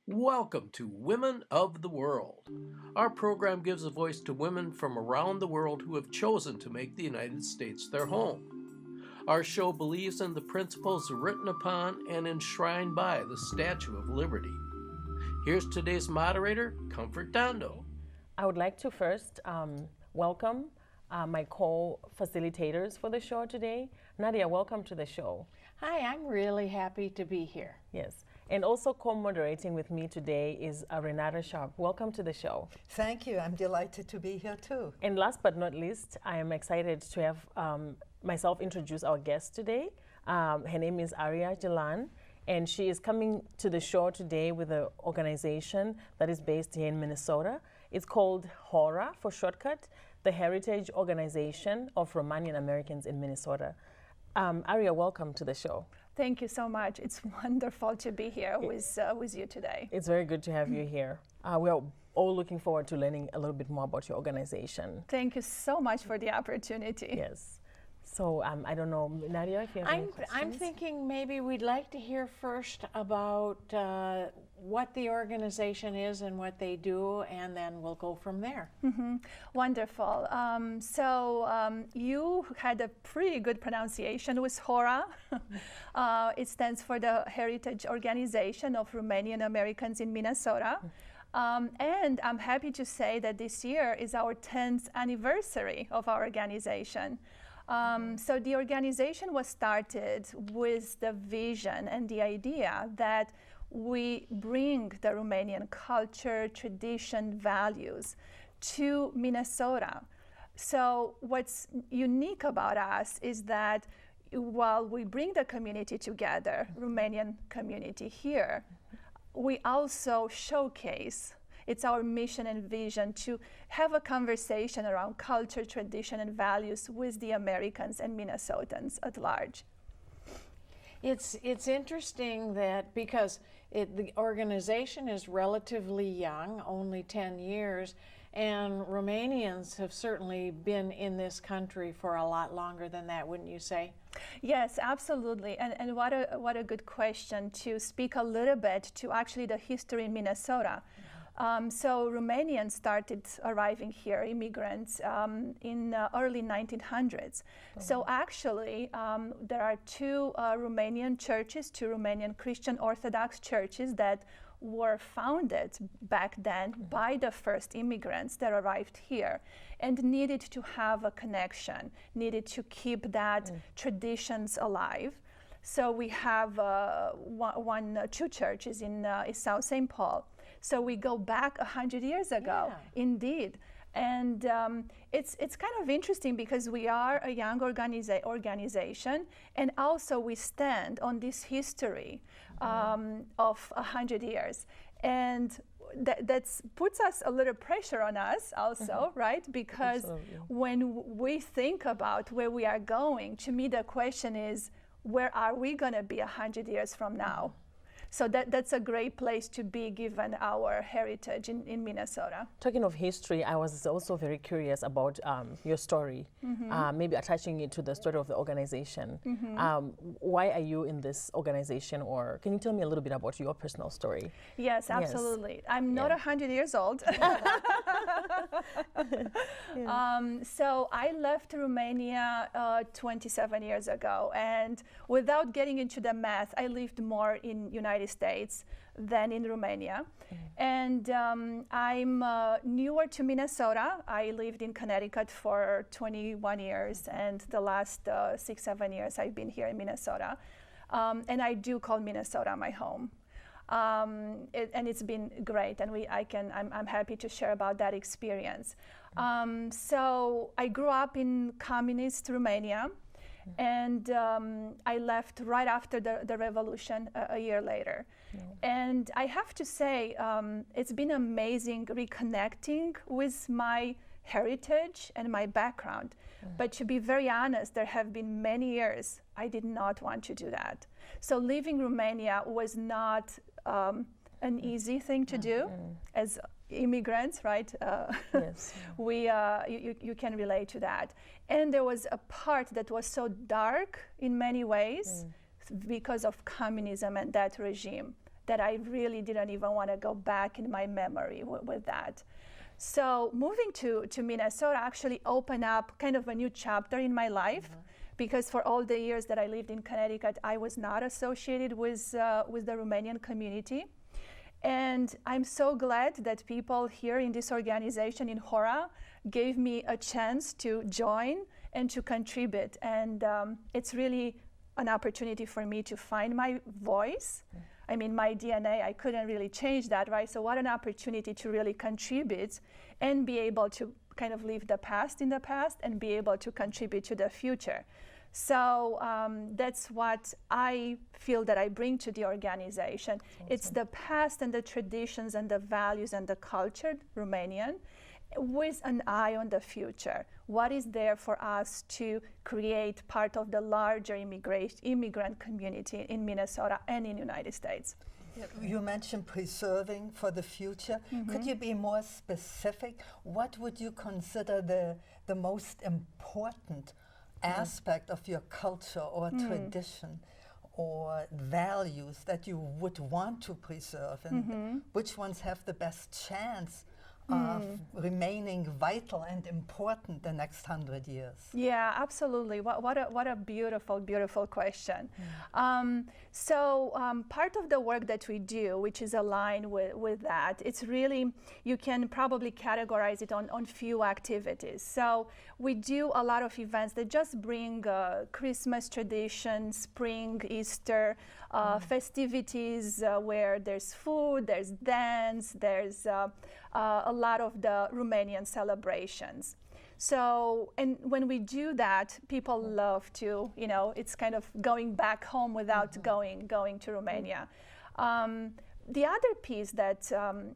Welcome to Women of the World. Our program gives a voice to women from around the world who have chosen to make the United States their home. Our show believes in the principles written upon and enshrined by the Statue of Liberty. Here's today's moderator, Comfort Dondo. I would like to first welcome my co-facilitators for the show today. Nadia, welcome to the show. Hi, I'm really happy to be here. Yes. And also co-moderating with me today is Renata Sharp. Welcome to the show. Thank you. I'm delighted to be here too. And last but not least, I am excited to have myself introduce our guest today. Her name is Arria Giulan, and she is coming to the show today with an organization that is based here in Minnesota. It's called HORA for shortcut, the Heritage Organization of Romanian Americans in Minnesota. Arria, welcome to the show. Thank you so much. It's wonderful to be here with you today. It's very good to have you here. We are all looking forward to learning a little bit more about your organization. Thank you so much for the opportunity. Yes. So I don't know, Nadia, if you have any questions? I'm thinking maybe we'd like to hear first about what the organization is and what they do, and then we'll go from there. Mm-hmm. Wonderful. You had a pretty good pronunciation with HORA. It stands for the Heritage Organization of Romanian Americans in Minnesota. And I'm happy to say that this year is our 10th anniversary of our organization. So the organization was started with the vision and the idea that we bring the Romanian culture, tradition, values to Minnesota. So what's unique about us is that while we bring the community together, Romanian community here, we also showcase. It's our mission and vision to have a conversation around culture, tradition, and values with the Americans and Minnesotans at large. It's interesting that because the organization is relatively young, only 10 years, and Romanians have certainly been in this country for a lot longer than that, wouldn't you say? Yes, absolutely. And what a good question to speak a little bit to actually the history in Minnesota. So Romanians started arriving here, immigrants, in early 1900s. So actually, there are two Romanian churches, two Romanian Christian Orthodox churches that were founded back then by the first immigrants that arrived here and needed to have a connection, needed to keep that traditions alive. So we have two churches in South St. Paul. So we go back 100 years ago, indeed. And it's kind of interesting because we are a young organization, and also we stand on this history of 100 years. And that puts us a little pressure on us also, right? Because when we think about where we are going, to me the question is, where are we going to be 100 years from now? So that's a great place to be given our heritage in Minnesota. Talking of history, I was also very curious about your story, maybe attaching it to the story of the organization. Why are you in this organization, or can you tell me a little bit about your personal story? Yes, absolutely. Yes. I'm not 100 years old. So I left Romania 27 years ago, and without getting into the math, I lived more in United States than in Romania. And I'm newer to Minnesota. I lived in Connecticut for 21 years, and the last 6-7 years I've been here in Minnesota. And I do call Minnesota my home. And it's been great, and I'm happy to share about that experience. So I grew up in communist Romania, and I left right after the revolution a year later. And I have to say, it's been amazing reconnecting with my heritage and my background. But to be very honest, there have been many years I did not want to do that. So leaving Romania was not an easy thing to do as immigrants, right? Yes. You can relate to that. And there was a part that was so dark in many ways because of communism and that regime. that I really didn't even want to go back in my memory with that. So moving to Minnesota actually opened up kind of a new chapter in my life, because for all the years that I lived in Connecticut, I was not associated with the Romanian community. And I'm so glad that people here in this organization in Hora gave me a chance to join and to contribute. And it's really an opportunity for me to find my voice. I mean, my DNA, I couldn't really change that, right? So what an opportunity to really contribute and be able to kind of leave the past in the past and be able to contribute to the future. So that's what I feel that I bring to the organization. Awesome. It's the past and the traditions and the values and the culture, Romanian, with an eye on the future. What is there for us to create part of the larger immigrant community in Minnesota and in the United States? You mentioned preserving for the future. Could you be more specific? What would you consider the most important aspect of your culture or tradition or values that you would want to preserve, and which ones have the best chance of remaining vital and important the next 100 years? Yeah, absolutely. What a beautiful, beautiful question. Part of the work that we do, which is aligned with that, it's really, you can probably categorize it on few activities. So we do a lot of events that just bring Christmas tradition, spring, Easter, festivities where there's food, there's dance, there's a lot of the Romanian celebrations. So, and when we do that, people love to, you know, it's kind of going back home without going to Romania. The other piece that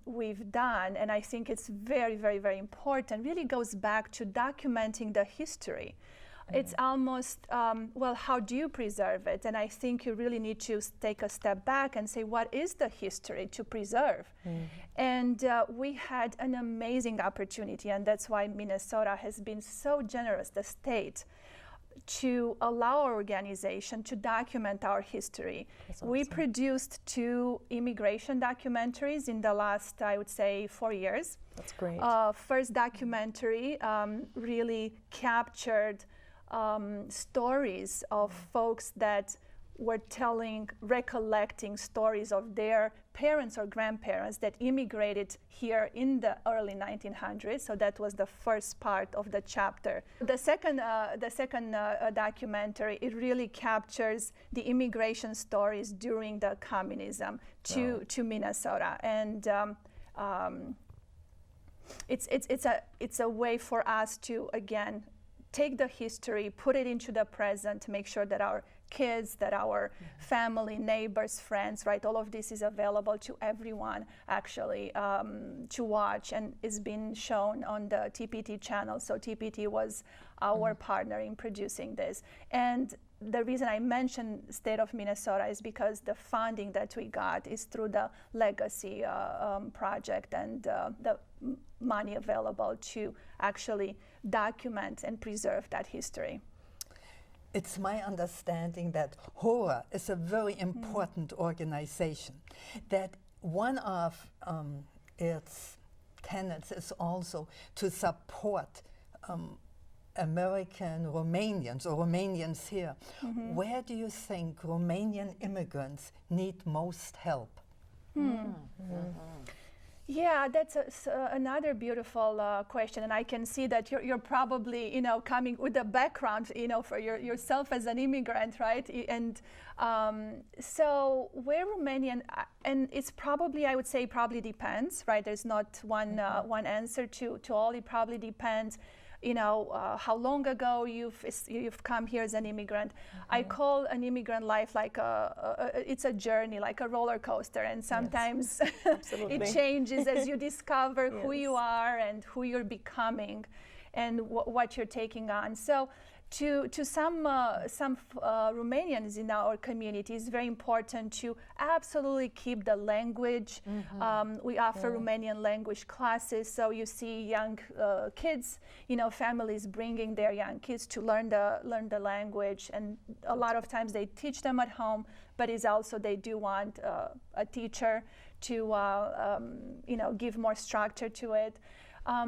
we've done, and I think it's very, very, very important, really goes back to documenting the history. It's almost, well, how do you preserve it? And I think you really need to take a step back and say, what is the history to preserve? And we had an amazing opportunity, and that's why Minnesota has been so generous, the state, to allow our organization to document our history. Awesome. We produced 2 immigration documentaries in the last, I would say, 4 years. That's great. First documentary really captured stories of folks that were recollecting stories of their parents or grandparents that immigrated here in the early 1900s. So that was the first part of the chapter. The second documentary, it really captures the immigration stories during the communism to Minnesota, and it's a way for us to again take the history, put it into the present, make sure that our kids, that our family, neighbors, friends, right, all of this is available to everyone actually to watch, and is being shown on the TPT channel. So TPT was our partner in producing this. And the reason I mentioned state of Minnesota is because the funding that we got is through the Legacy project, and the money available to actually document and preserve that history. It's my understanding that Hora is a very important organization, that one of its tenets is also to support American Romanians or Romanians here. Where do you think Romanian immigrants need most help? Yeah, that's another beautiful question, and I can see that you're probably, you know, coming with a background, you know, for yourself as an immigrant, right? And so where Romanian, and it's probably, I would say, probably depends, right? There's not one answer to all. It probably depends, you know, how long ago you've come here as an immigrant. I call an immigrant life like it's a journey, like a roller coaster, and sometimes it changes as you discover who you are and who you're becoming and what you're taking on. So To some Romanians in our community, it's very important to absolutely keep the language. We offer Romanian language classes, so you see young kids, families bringing their young kids to learn the language, and a lot of times they teach them at home, but it's also they do want a teacher to give more structure to it.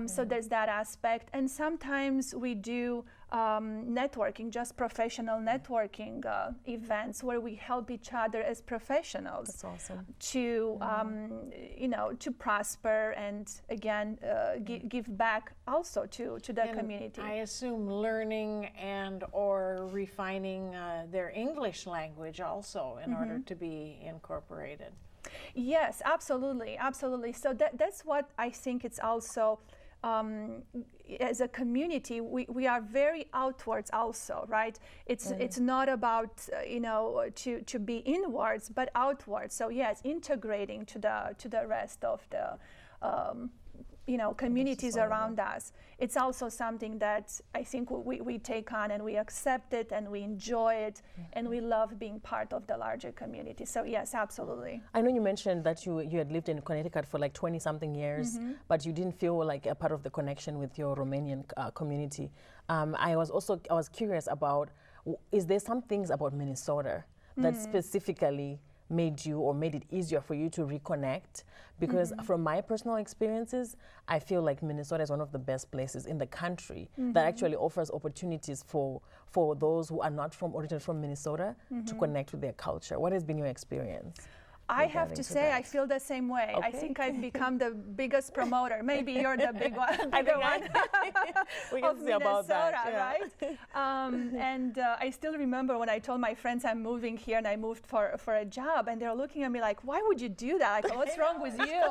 So there's that aspect, and sometimes we do networking, just professional networking events where we help each other as professionals. That's awesome. To to prosper and again give back also to the community. I assume learning and or refining their English language also in order to be incorporated. Yes, absolutely. So that's what I think it's also, as a community, we are very outwards also, right? It's not about, to be inwards, but outwards. So yes, integrating to the rest of the, communities around us. It's also something that I think we take on and we accept it and we enjoy it and we love being part of the larger community. So yes, absolutely. I know you mentioned that you had lived in Connecticut for like 20-something years, but you didn't feel like a part of the connection with your Romanian community. I was curious about, is there some things about Minnesota that specifically made it easier for you to reconnect? Because from my personal experiences, I feel like Minnesota is one of the best places in the country that actually offers opportunities for those who are not originally from Minnesota to connect with their culture. What has been your experience? I have to say, I feel the same way. Okay. I think I've become the biggest promoter. Maybe you're the big one. We can see about that, right? And I still remember when I told my friends I'm moving here, and I moved for a job, and they're looking at me like, "Why would you do that? Like, what's wrong with you?"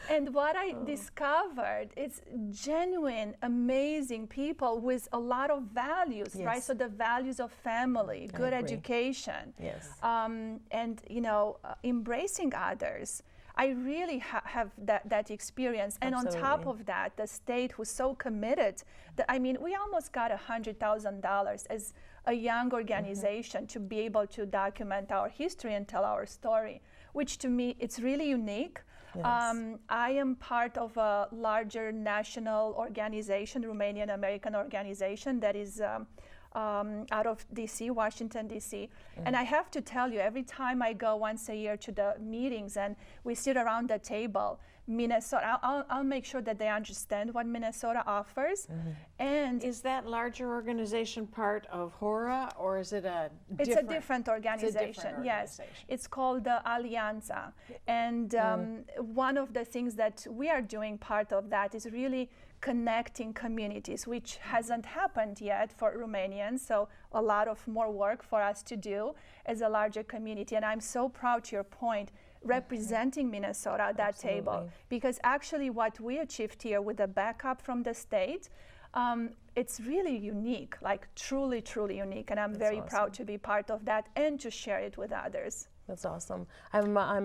And what I discovered is genuine, amazing people with a lot of values, right? So the values of family, good education. Yes. And embracing others. I really have that experience. And Absolutely. on top of that, the state was so committed that, we almost got $100,000 as a young organization to be able to document our history and tell our story, which to me, it's really unique. Yes. I am part of a larger national organization, Romanian American organization that is out of DC, Washington, DC. And I have to tell you, every time I go once a year to the meetings and we sit around the table, Minnesota, I'll make sure that they understand what Minnesota offers. And Is that larger organization part of HORA, or is it a different? It's a different organization, yes. It's called the Alianza. And one of the things that we are doing, part of that, is really connecting communities, which hasn't happened yet for Romanians. So a lot of more work for us to do as a larger community. And I'm so proud, to your point, representing Minnesota at that table, because actually what we achieved here with the backup from the state, it's really unique, like truly, truly unique. And I'm very proud to be part of that and to share it with others. That's awesome.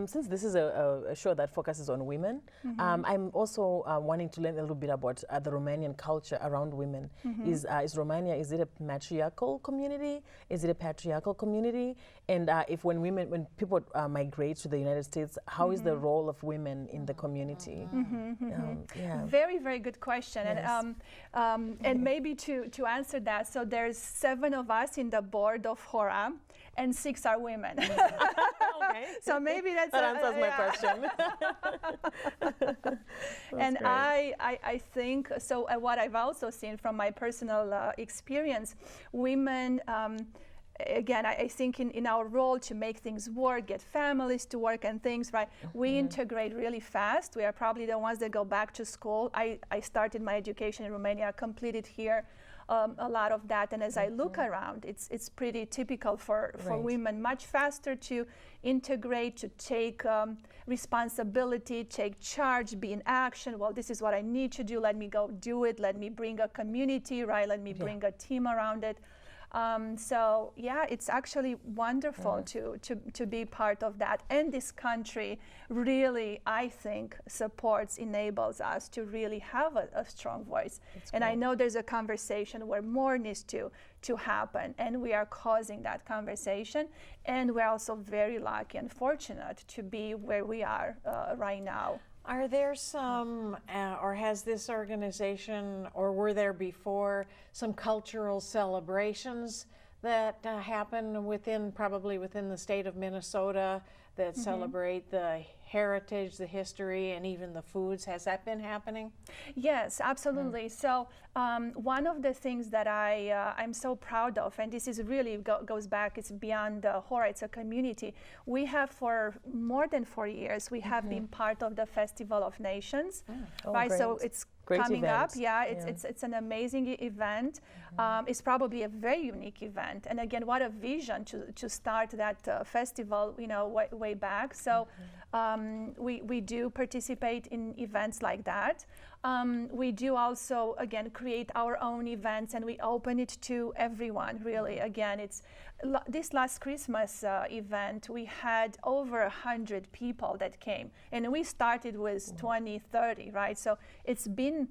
Since this is a show that focuses on women, I'm also wanting to learn a little bit about the Romanian culture around women. Is Romania, is it a matriarchal community? Is it a patriarchal community? And when people migrate to the United States, how is the role of women in the community? Very, very good question. Yes. And maybe to answer that, so there's 7 of us in the board of HORA, and 6 are women. Okay. So maybe that answers my question. And I think, so what I've also seen from my personal experience, women, again, I think in our role to make things work, get families to work and things, right, we integrate really fast. We are probably the ones that go back to school. I started my education in Romania, completed here. A lot of that, and as I look around, it's pretty typical for women, much faster to integrate, to take responsibility, take charge, be in action. Well, this is what I need to do. Let me go do it. Let me bring a community, right? Let me bring a team around it. So yeah, it's actually wonderful to be part of that. And this country really, I think, supports, enables us to really have a strong voice. And I know there's a conversation where more needs to happen, and we are causing that conversation. And we're also very lucky and fortunate to be where we are right now. Are there some, or has this organization, or were there before, some cultural celebrations that happen probably within the state of Minnesota that celebrate the heritage, the history, and even the foods? Has that been happening? Yes, absolutely. So one of the things that I'm so proud of, and this is really goes back, it's beyond the Horaitsa community. We have for more than 4 years, we have been part of the Festival of Nations, right? Great. So it's Great coming event. up. Yeah, it's an amazing event. It's probably a very unique event. And again, what a vision to start that festival, way back. So we do participate in events like that. We do also, again, create our own events, and we open it to everyone, really. Again, it's this last Christmas event, we had over 100 people that came, and we started with 20, 30, right? So it's been,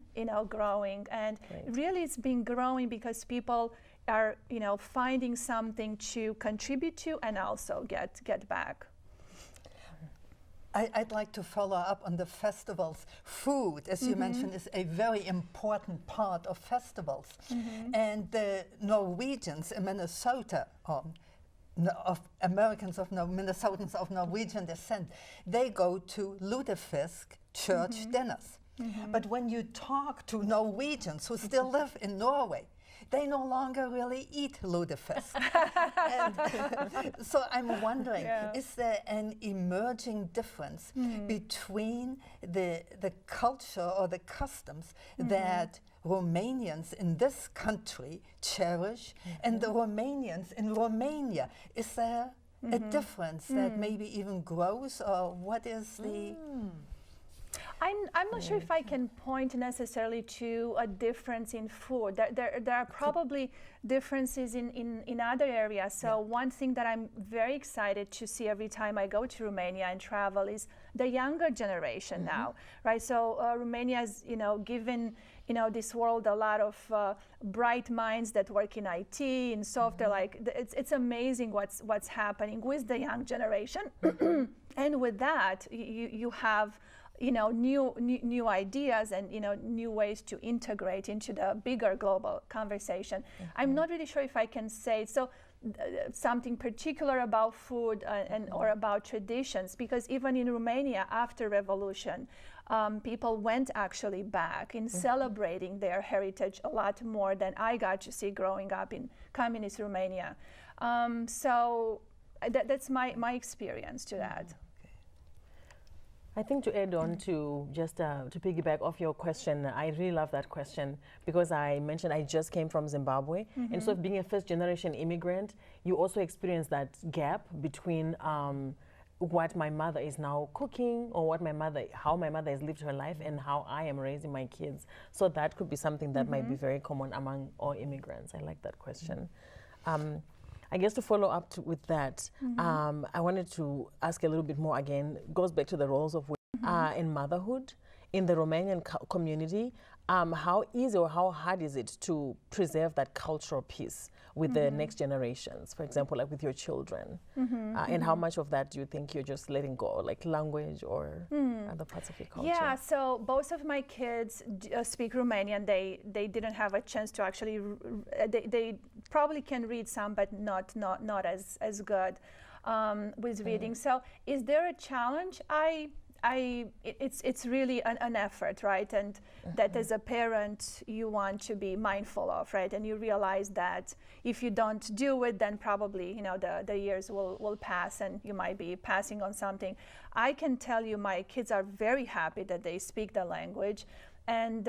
growing, and really it's been growing because people are, finding something to contribute to and also get back. I'd like to follow up on the festivals. Food, as you mentioned, is a very important part of festivals. And the Norwegians in Minnesota, of Americans of Minnesotans of Norwegian descent, they go to lutefisk church dinners. But when you talk to Norwegians who still live in Norway, they no longer really eat lutefisk. And so I'm wondering, is there an emerging difference between the culture or the customs that Romanians in this country cherish and the Romanians in Romania? Is there a difference that maybe even grows, or what is the... I'm not sure if I can point necessarily to a difference in food. There are probably differences in other areas. So one thing that I'm very excited to see every time I go to Romania and travel is the younger generation now, right? So Romania has, given this world a lot of bright minds that work in IT, in software. Like it's amazing what's happening with the young generation, and with that you have new ideas and new ways to integrate into the bigger global conversation. I'm not really sure if I can say so something particular about food or about traditions, because even in Romania after revolution, people went actually back in celebrating their heritage a lot more than I got to see growing up in communist Romania. So that's my experience to that. I think to add on to just to piggyback off your question, I really love that question because I mentioned I just came from Zimbabwe, and so being a first-generation immigrant, you also experience that gap between what my mother is now cooking, or how my mother has lived her life, and how I am raising my kids. So that could be something that might be very common among all immigrants. I like that question. I guess to follow up with that, I wanted to ask a little bit more again. It goes back to the roles of women in motherhood in the Romanian community. How easy or how hard is it to preserve that cultural piece with the next generations, for example, like with your children? And how much of that do you think you're just letting go, like language or other parts of your culture? Yeah, so both of my kids speak Romanian. They didn't have a chance to actually, they probably can read some, but not as good with reading. So is there a challenge? It's really an effort, right? And that as a parent, you want to be mindful of, right? And you realize that if you don't do it, then probably, the years will pass and you might be passing on something. I can tell you my kids are very happy that they speak the language, and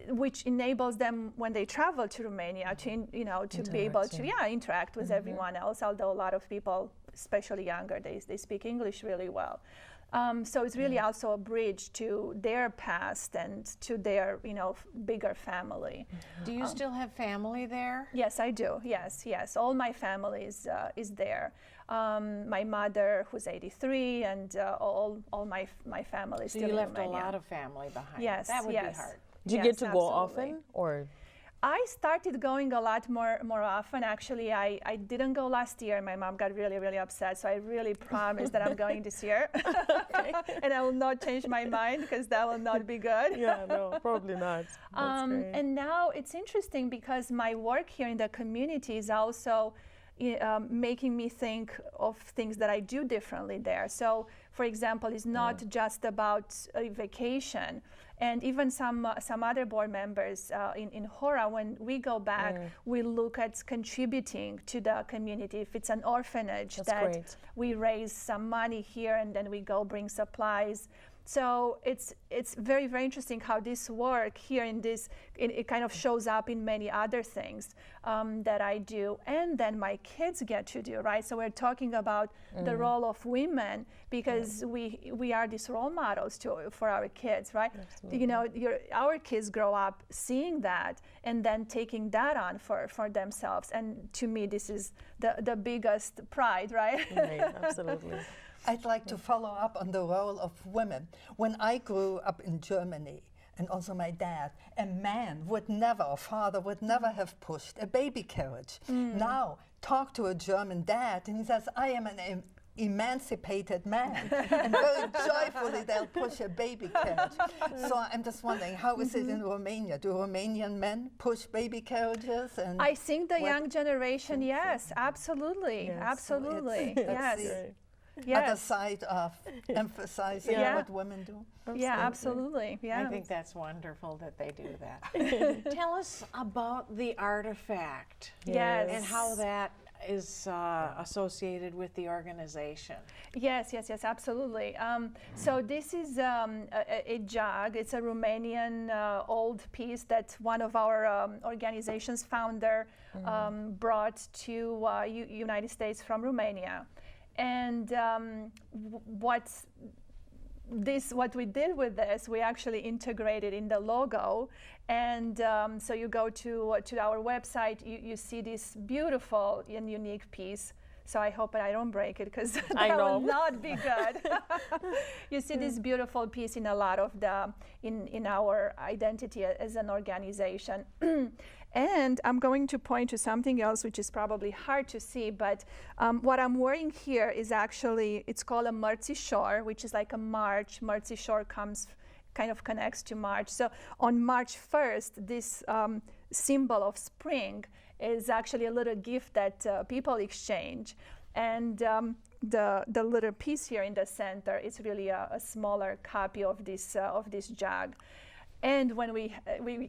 which enables them when they travel to Romania to be able to interact with everyone else, although a lot of people especially younger, they speak English really well. So it's really also a bridge to their past and to their, bigger family. Do you still have family there? Yes, I do. Yes. All my family is there. My mother, who's 83, and all my family is So still you in left Romania. a lot of family behind. Yes, That would yes. be hard. Do you Yes, get to go absolutely. often, or? I started going a lot more often. Actually, I didn't go last year. My mom got really, really upset. So I really promised that I'm going this year. And I will not change my mind because that will not be good. Yeah, no, probably not. That's great. And now it's interesting because my work here in the community is also making me think of things that I do differently there. So, for example, it's not just about a vacation. And even some other board members in Hora, when we go back, we look at contributing to the community. If it's an orphanage, That's that great. we raise some money here and then we go bring supplies. So it's very, very interesting how this work here it kind of shows up in many other things that I do, and then my kids get to do, right? So we're talking about the role of women because we are these role models for our kids, right? Absolutely. Our kids grow up seeing that and then taking that on for themselves. And to me, this is the biggest pride, right? Right, absolutely. I'd like to follow up on the role of women. When I grew up in Germany, and also my dad, a father would never have pushed a baby carriage. Now, talk to a German dad, and he says, I am an emancipated man. And very joyfully, they'll push a baby carriage. So I'm just wondering, how is it in Romania? Do Romanian men push baby carriages? And I think the young generation, yes, absolutely, Yes. absolutely, That's yes. the Yes. other side of emphasizing Yeah. what women do. Yeah, absolutely. Yeah. I think that's wonderful that they do that. Tell us about the artifact Yes. and how that is associated with the organization. Yes, absolutely. So this is a jug. It's a Romanian old piece that one of our organization's founder brought to United States from Romania. And what we did with this, we actually integrated in the logo. And so you go to our website, you see this beautiful and unique piece. So I hope I don't break it because that will not be good. You see this beautiful piece in a lot of in our identity as an organization. And I'm going to point to something else which is probably hard to see, but what I'm wearing here is actually, it's called a mărțișor, which is like a march. Mărțișor kind of connects to March. So on March 1st, this symbol of spring is actually a little gift that people exchange. And the little piece here in the center is really a smaller copy of this jug. And when we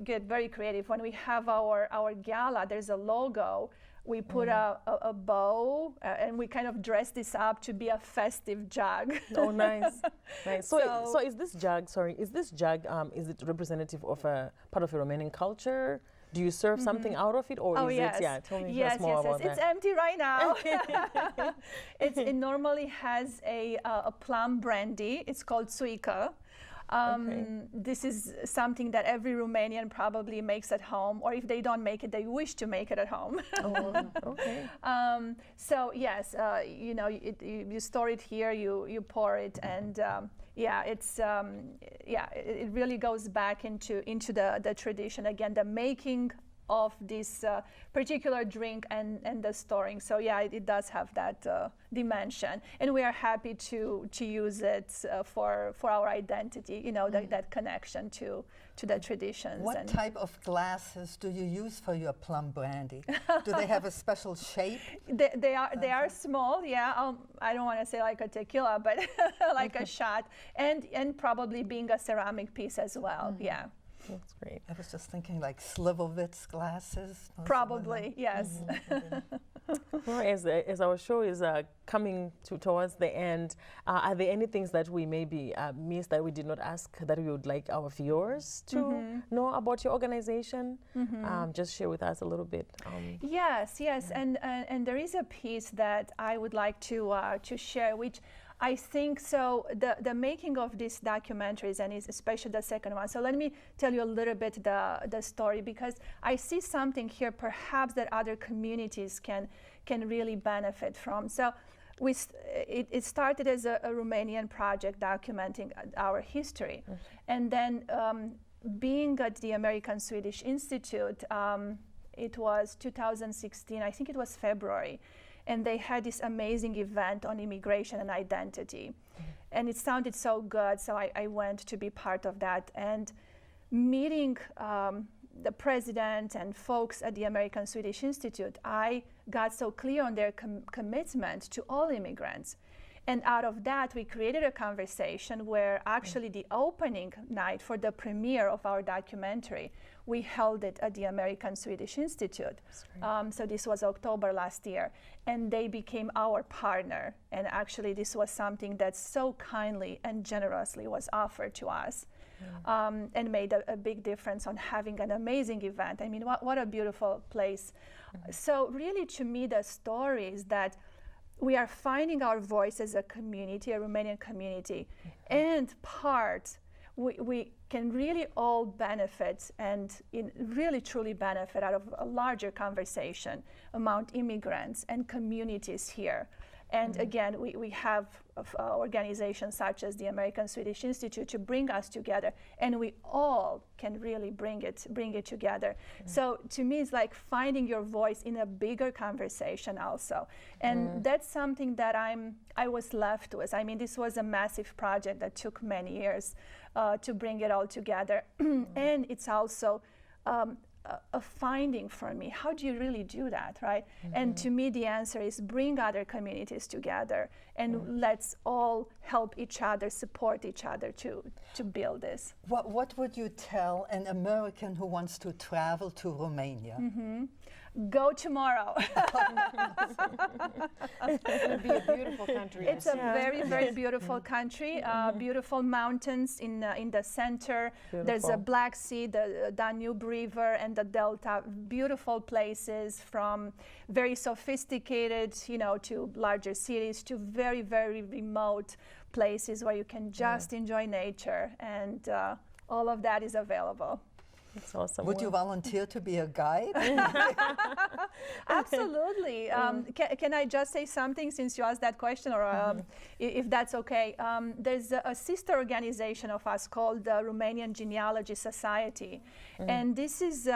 get very creative, when we have our gala, there's a logo. We put a bow, and we kind of dress this up to be a festive jug. Oh, nice, nice. So is this jug? Is it representative of a part of a Romanian culture? Do you serve something out of it, or is it? Yeah, tell me more about that. It's empty right now. It normally has a plum brandy. It's called țuică. This is something that every Romanian probably makes at home, or if they don't make it, they wish to make it at home. Okay. So yes, you store it here, you pour it, and it really goes back into the tradition again, the making of this particular drink and the storing. So yeah, it does have that dimension, and we are happy to use it for our identity. That connection to the traditions. What type of glasses do you use for your plum brandy? Do they have a special shape? They are small. Yeah, I don't want to say like a tequila, but like a shot, and probably being a ceramic piece as well. Yeah. That's great. I was just thinking like Slivovitz glasses. Probably, yes. Well, as our show is coming towards the end, are there any things that we maybe missed that we did not ask that we would like our viewers to know about your organization? Just share with us a little bit. Yes, and there is a piece that I would like to share, which I think so. The making of these documentaries, and especially the second one. So let me tell you a little bit the story, because I see something here perhaps that other communities can really benefit from. So it started as a Romanian project documenting our history, and then being at the American Swedish Institute, it was 2016. I think it was February. And they had this amazing event on immigration and identity. And it sounded so good, so I went to be part of that. And meeting the president and folks at the American Swedish Institute, I got so clear on their commitment to all immigrants. And out of that, we created a conversation where actually the opening night for the premiere of our documentary, we held it at the American Swedish Institute. So this was October last year. And they became our partner. And actually, this was something that so kindly and generously was offered to us. And made a big difference on having an amazing event. I mean, what a beautiful place. So really, to me, the story is that we are finding our voice as a community, a Romanian community, and we can really all benefit and really truly benefit out of a larger conversation among immigrants and communities here. And again, we have organizations such as the American Swedish Institute to bring us together, and we all can really bring it together. So to me, it's like finding your voice in a bigger conversation also, and that's something that I was left with. I mean, this was a massive project that took many years to bring it all together, and it's also a finding for me. How do you really do that, right? And to me, the answer is bring other communities together and let's all help each other, support each other to build this. What would you tell an American who wants to travel to Romania? Go tomorrow. It would be a beautiful country. It's a very, very beautiful country. Beautiful mountains in the center. Beautiful. There's a Black Sea, the Danube River, and the Delta. Beautiful places, from very sophisticated, to larger cities, to very, very remote places where you can just enjoy nature, and all of that is available. That's awesome. Would you volunteer to be a guide? Absolutely. Can I just say something since you asked that question, or if that's okay? There's a sister organization of us called the Romanian Genealogy Society. And this is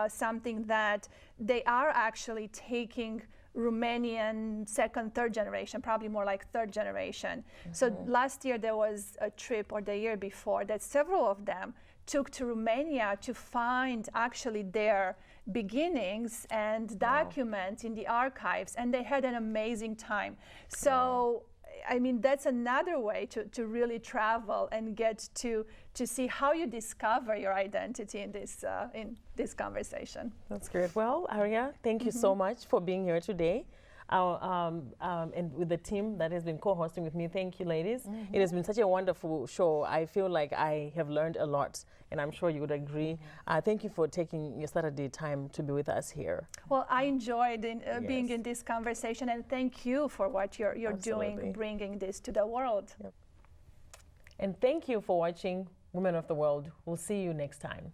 something that they are actually taking Romanian second, third generation, probably more like third generation. So last year there was a trip, or the year before, that several of them took to Romania to find actually their beginnings and document in the archives, and they had an amazing time. So, I mean, that's another way to really travel and get to see how you discover your identity in this conversation. That's great. Well, Arria, thank you so much for being here today. And with the team that has been co-hosting with me, thank you, ladies. It has been such a wonderful show. I feel like I have learned a lot, and I'm sure you would agree. Thank you for taking your Saturday time to be with us here. Well, I enjoyed being in this conversation, and thank you for what you're doing, bringing this to the world. And thank you for watching Women of the World. We'll see you next time.